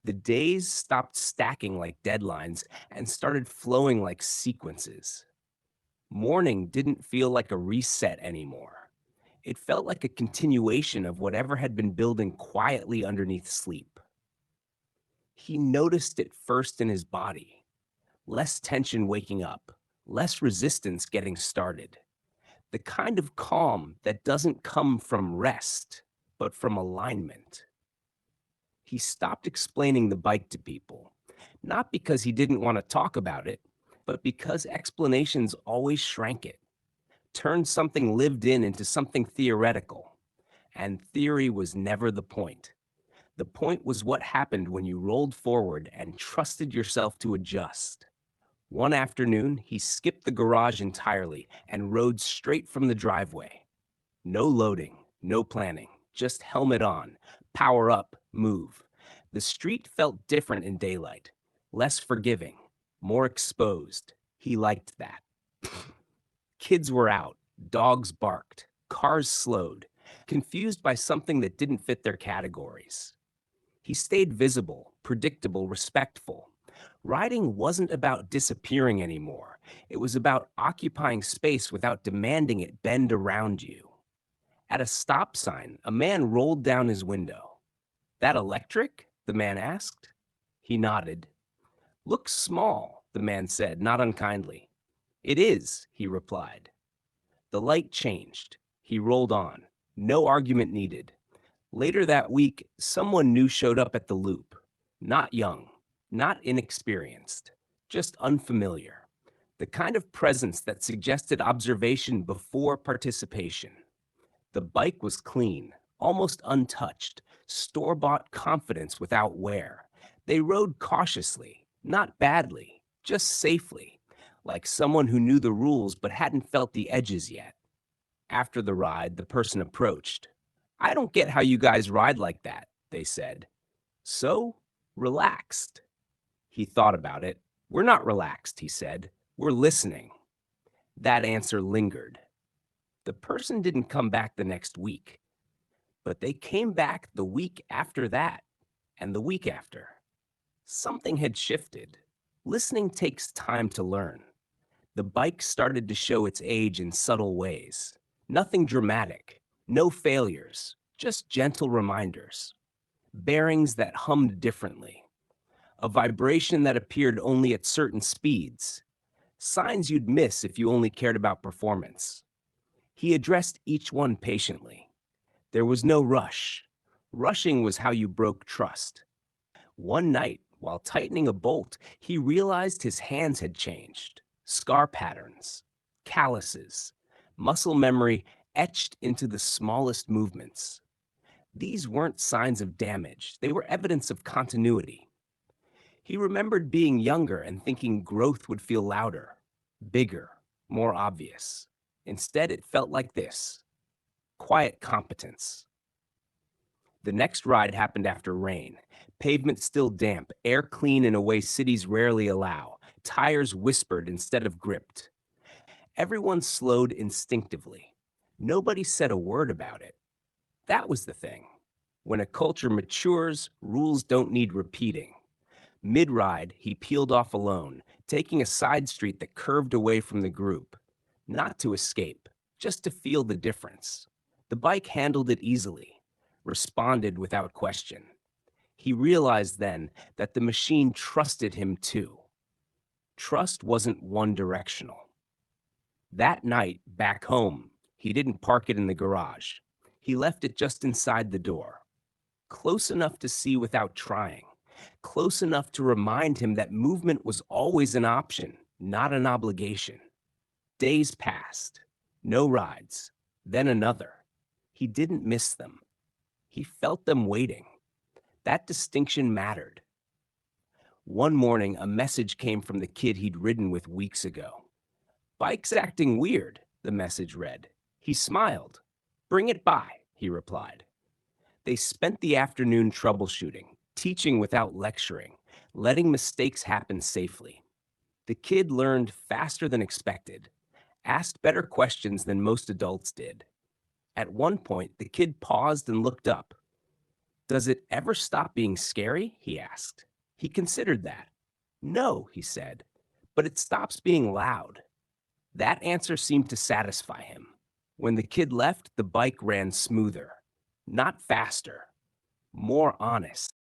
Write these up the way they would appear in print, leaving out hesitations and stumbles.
The days stopped stacking like deadlines and started flowing like sequences. Morning didn't feel like a reset anymore. It felt like a continuation of whatever had been building quietly underneath sleep. He noticed it first in his body: less tension waking up, less resistance getting started. The kind of calm that doesn't come from rest, but from alignment. He stopped explaining the bike to people, not because he didn't want to talk about it, but because explanations always shrank it, turned something lived in into something theoretical. And theory was never the point. The point was what happened when you rolled forward and trusted yourself to adjust. One afternoon, he skipped the garage entirely and rode straight from the driveway. No loading, no planning, just helmet on, power up, move. The street felt different in daylight, less forgiving, more exposed. He liked that. Kids were out, dogs barked, cars slowed, confused by something that didn't fit their categories. He stayed visible, predictable, respectful. Riding wasn't about disappearing anymore. It was about occupying space without demanding it bend around you. At a stop sign, a man rolled down his window. "That electric?" the man asked. He nodded. "Looks small," the man said, not unkindly. "It is," he replied. The light changed. He rolled on. No argument needed. Later that week, someone new showed up at the loop. Not young, not inexperienced, just unfamiliar. The kind of presence that suggested observation before participation. The bike was clean, almost untouched, store-bought confidence without wear. They rode cautiously, not badly, just safely, like someone who knew the rules but hadn't felt the edges yet. After the ride, the person approached. "I don't get how you guys ride like that," they said. "So? Relaxed." He thought about it. "We're not relaxed," he said. "We're listening." That answer lingered. The person didn't come back the next week, but they came back the week after that, and the week after. Something had shifted. Listening takes time to learn. The bike started to show its age in subtle ways. Nothing dramatic, no failures, just gentle reminders. Bearings that hummed differently. A vibration that appeared only at certain speeds. Signs you'd miss if you only cared about performance. He addressed each one patiently. There was no rush. Rushing was how you broke trust. One night, while tightening a bolt, he realized his hands had changed. Scar patterns, calluses, muscle memory etched into the smallest movements. These weren't signs of damage, they were evidence of continuity. He remembered being younger and thinking growth would feel louder, bigger, more obvious. Instead, it felt like this: quiet competence. The next ride happened after rain. Pavement still damp, air clean in a way cities rarely allow. Tires whispered instead of gripped. Everyone slowed instinctively. Nobody said a word about it. That was the thing. When a culture matures, rules don't need repeating. Mid-ride, he peeled off alone, taking a side street that curved away from the group. Not to escape, just to feel the difference. The bike handled it easily, responded without question. He realized then that the machine trusted him too. Trust wasn't one directional. That night, back home, he didn't park it in the garage. He left it just inside the door, close enough to see without trying, close enough to remind him that movement was always an option, not an obligation. Days passed, no rides, then another. He didn't miss them. He felt them waiting. That distinction mattered. One morning, a message came from the kid he'd ridden with weeks ago. "Bike's acting weird," the message read. He smiled. "Bring it by," he replied. They spent the afternoon troubleshooting, teaching without lecturing, letting mistakes happen safely. The kid learned faster than expected, asked better questions than most adults did. At one point, the kid paused and looked up. Does it ever stop being scary? He asked. He considered that. No, he said, but it stops being loud. That answer seemed to satisfy him. When the kid left, the bike ran smoother, not faster, more honest.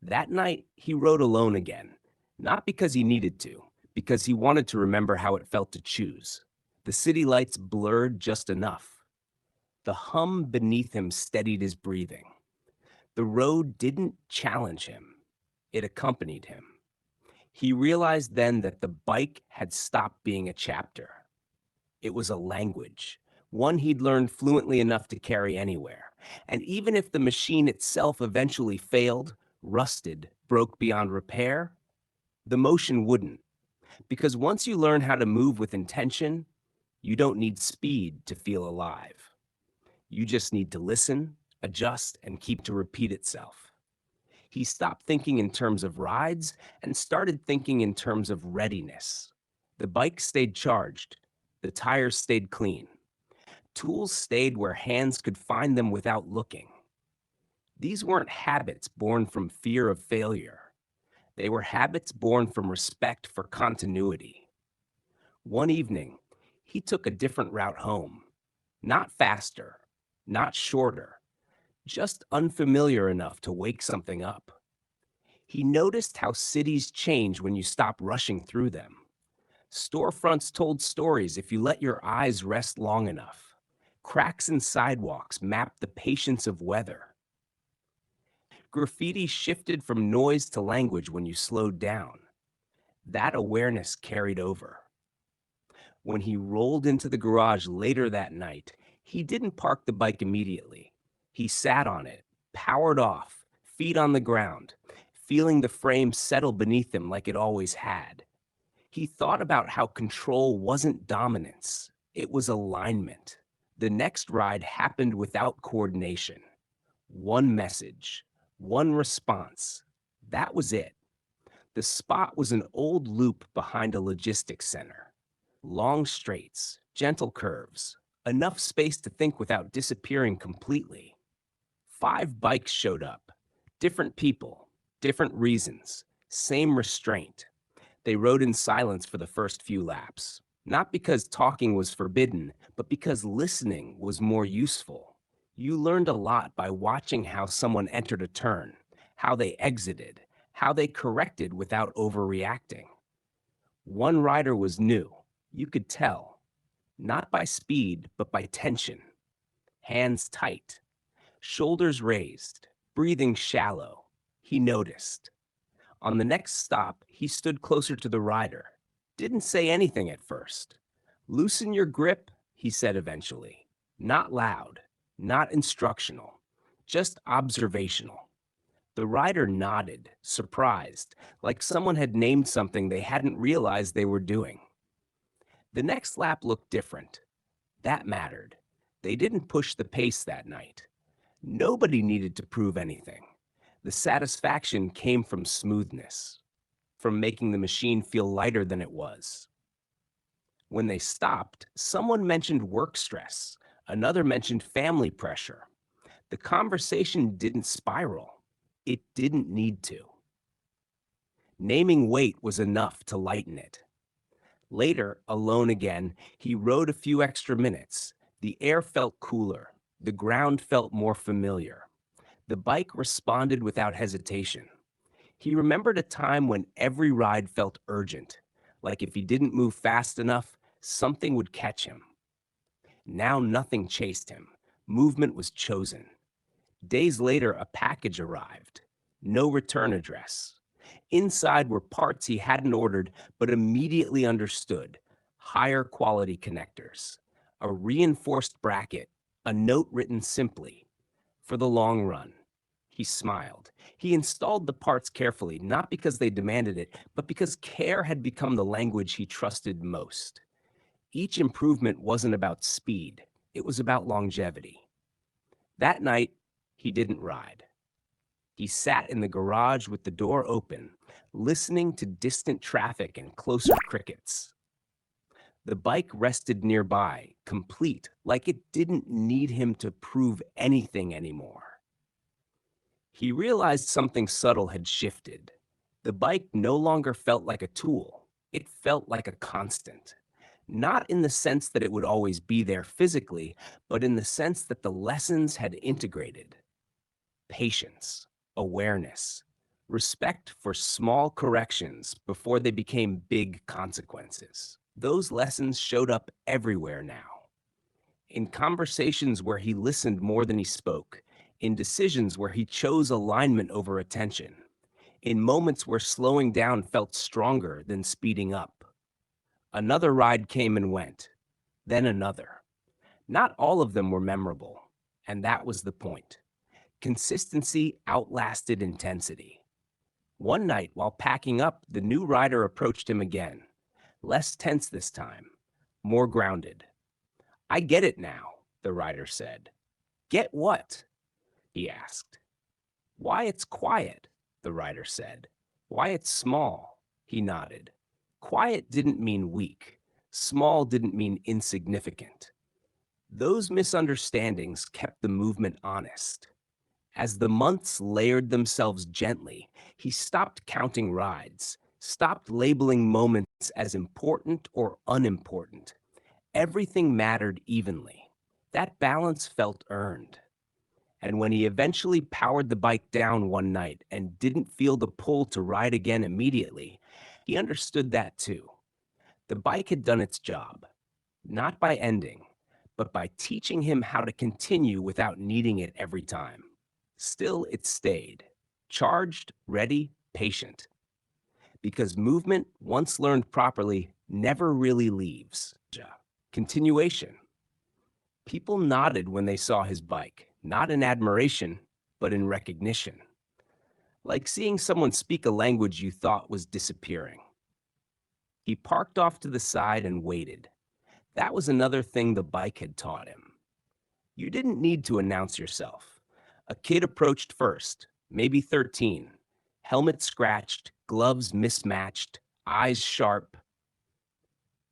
That night, he rode alone again, not because he needed to, because he wanted to remember how it felt to choose. The city lights blurred just enough. The hum beneath him steadied his breathing. The road didn't challenge him, it accompanied him. He realized then that the bike had stopped being a chapter. It was a language, one he'd learned fluently enough to carry anywhere. And even if the machine itself eventually failed, rusted, broke beyond repair, the motion wouldn't. Because once you learn how to move with intention, you don't need speed to feel alive. You just need to listen, adjust, and keep to repeat itself. He stopped thinking in terms of rides and started thinking in terms of readiness. The bike stayed charged. The tires stayed clean. Tools stayed where hands could find them without looking. These weren't habits born from fear of failure. They were habits born from respect for continuity. One evening, he took a different route home. Not faster, not shorter, just unfamiliar enough to wake something up. He noticed how cities change when you stop rushing through them. Storefronts told stories if you let your eyes rest long enough. Cracks in sidewalks mapped the patience of weather. Graffiti shifted from noise to language when you slowed down. That awareness carried over. When he rolled into the garage later that night, he didn't park the bike immediately. He sat on it, powered off, feet on the ground, feeling the frame settle beneath him like it always had. He thought about how control wasn't dominance, it was alignment. The next ride happened without coordination. One message, one response. That was it. The spot was an old loop behind a logistics center. Long straights, gentle curves, enough space to think without disappearing completely. 5 bikes showed up. Different people, different reasons, same restraint. They rode in silence for the first few laps, not because talking was forbidden, but because listening was more useful. You learned a lot by watching how someone entered a turn, how they exited, how they corrected without overreacting. One rider was new. You could tell, not by speed, but by tension. Hands tight, shoulders raised, breathing shallow. He noticed. On the next stop, he stood closer to the rider. Didn't say anything at first. Loosen your grip, he said eventually. Not loud, not instructional, just observational. The rider nodded, surprised, like someone had named something they hadn't realized they were doing. The next lap looked different. That mattered. They didn't push the pace that night. Nobody needed to prove anything. The satisfaction came from smoothness, from making the machine feel lighter than it was. When they stopped, someone mentioned work stress, another mentioned family pressure. The conversation didn't spiral. It didn't need to. Naming weight was enough to lighten it. Later, alone again, he rode a few extra minutes. The air felt cooler. The ground felt more familiar. The bike responded without hesitation. He remembered a time when every ride felt urgent, like if he didn't move fast enough, something would catch him. Now nothing chased him. Movement was chosen. Days later, a package arrived. No return address. Inside were parts he hadn't ordered but immediately understood. Higher quality connectors, a reinforced bracket, a note written simply, "For the long run." He smiled. He installed the parts carefully, not because they demanded it, but because care had become the language he trusted most. Each improvement wasn't about speed, it was about longevity. That night, he didn't ride. He sat in the garage with the door open, listening to distant traffic and closer crickets. The bike rested nearby, complete, like it didn't need him to prove anything anymore. He realized something subtle had shifted. The bike no longer felt like a tool, it felt like a constant. Not in the sense that it would always be there physically, but in the sense that the lessons had integrated patience, awareness, respect for small corrections before they became big consequences. Those lessons showed up everywhere now. In conversations where he listened more than he spoke, in decisions where he chose alignment over attention, in moments where slowing down felt stronger than speeding up. Another ride came and went, then another. Not all of them were memorable, and that was the point. Consistency outlasted intensity. One night, while packing up, the new rider approached him again, less tense this time, more grounded. I get it now, the rider said. Get what? He asked. Why it's quiet, the rider said. Why it's small, he nodded. Quiet didn't mean weak. Small didn't mean insignificant. Those misunderstandings kept the movement honest. As the months layered themselves gently, he stopped counting rides, stopped labeling moments as important or unimportant. Everything mattered evenly. That balance felt earned. And when he eventually powered the bike down one night and didn't feel the pull to ride again immediately, he understood that too. The bike had done its job, not by ending, but by teaching him how to continue without needing it every time. Still, it stayed, charged, ready, patient, because movement, once learned properly, never really leaves. Continuation. People nodded when they saw his bike, not in admiration, but in recognition, like seeing someone speak a language you thought was disappearing. He parked off to the side and waited. That was another thing the bike had taught him. You didn't need to announce yourself. A kid approached first, maybe 13, helmet scratched, gloves mismatched, eyes sharp.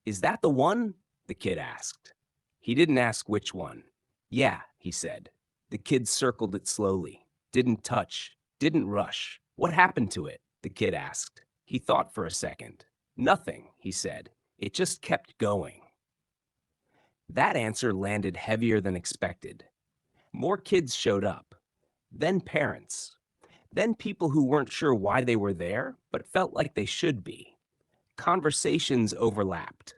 Is that the one? The kid asked. He didn't ask which one. Yeah, he said. The kid circled it slowly, didn't touch, didn't rush. What happened to it? The kid asked. He thought for a second. Nothing, he said. It just kept going. That answer landed heavier than expected. More kids showed up. Then parents. Then people who weren't sure why they were there, but felt like they should be. Conversations overlapped.